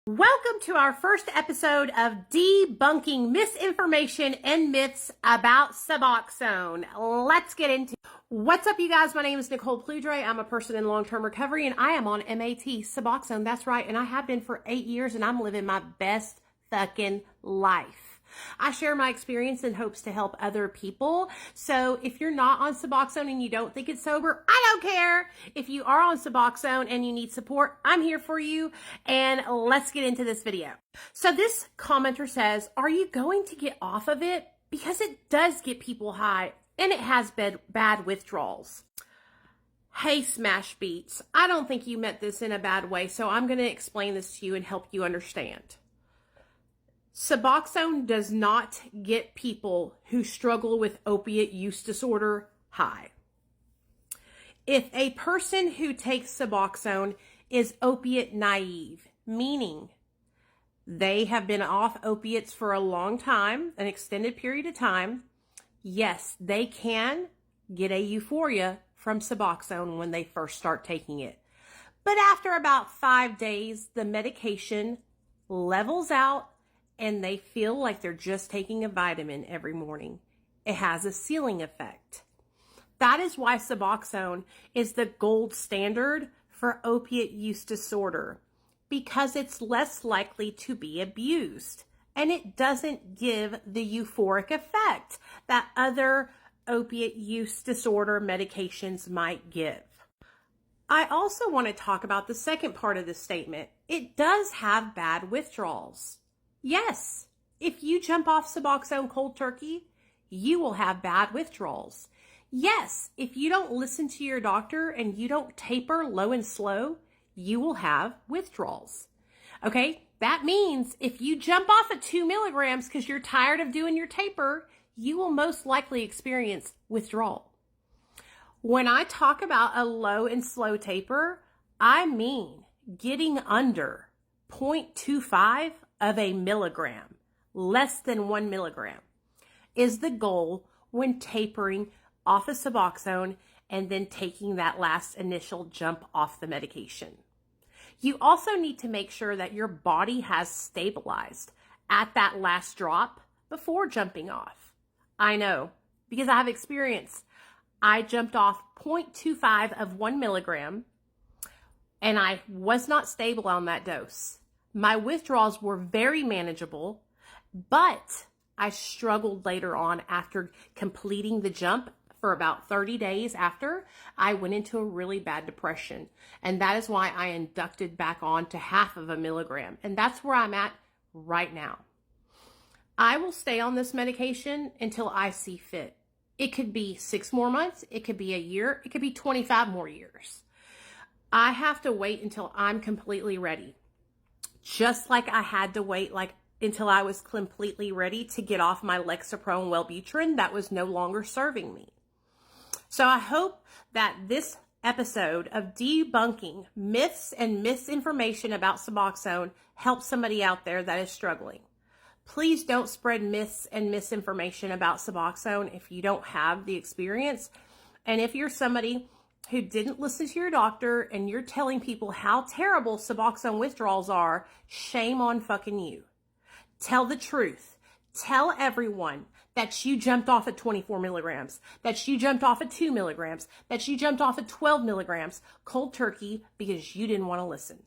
Welcome to our first episode of Debunking Misinformation and Myths about SUBOXONE. Let's get into it. What's up, you guys? My name is Nicole Pludre. I'm a person in long-term recovery, and I am on MAT, SUBOXONE. That's right, and I have been for 8 years, and I'm living my best fucking life. I share my experience in hopes to help other people. So if you're not on SUBOXONE and you don't think it's sober, I don't care. If you are on SUBOXONE and you need support, I'm here for you. And let's get into this video. So this commenter says, are you going to get off of it? Because it does get people high and it has bad withdrawals. Hey, Smash Beats, I don't think you meant this in a bad way, so I'm going to explain this to you and help you understand. SUBOXONE does not get people who struggle with opiate use disorder high. If a person who takes SUBOXONE is opiate naive, meaning they have been off opiates for a long time, an extended period of time, yes, they can get a euphoria from SUBOXONE when they first start taking it. But after about 5 days, the medication levels out and they feel like they're just taking a vitamin every morning. It has a ceiling effect. That is why SUBOXONE is the gold standard for opiate use disorder, because it's less likely to be abused and it doesn't give the euphoric effect that other opiate use disorder medications might give. I also want to talk about the second part of the statement. It does have bad withdrawals. Yes, if you jump off SUBOXONE cold turkey, you will have bad withdrawals. Yes, if you don't listen to your doctor and you don't taper low and slow, you will have withdrawals. Okay, that means if you jump off at 2 milligrams because you're tired of doing your taper, you will most likely experience withdrawal. When I talk about a low and slow taper, I mean getting under 0.25 of a milligram, less than 1 milligram, is the goal when tapering off of SUBOXONE and then taking that last initial jump off the medication. You also need to make sure that your body has stabilized at that last drop before jumping off. I know, because I have experience. I jumped off 0.25 of 1 milligram and I was not stable on that dose. My withdrawals were very manageable, but I struggled later on after completing the jump. For about 30 days after, I went into a really bad depression. And that is why I inducted back on to 0.5 of a milligram. And that's where I'm at right now. I will stay on this medication until I see fit. It could be 6 more months. It could be a year. It could be 25 more years. I have to wait until I'm completely ready. Just like I had to wait until I was completely ready to get off my Lexapro and Wellbutrin that was no longer serving me. So I hope that this episode of Debunking Myths and Misinformation about SUBOXONE helps somebody out there that is struggling. Please don't spread myths and misinformation about SUBOXONE if you don't have the experience. And if you're somebody who didn't listen to your doctor and you're telling people how terrible SUBOXONE withdrawals are, shame on fucking you. Tell the truth. Tell everyone that you jumped off at 24 milligrams, that you jumped off at 2 milligrams, that you jumped off at 12 milligrams cold turkey because you didn't want to listen.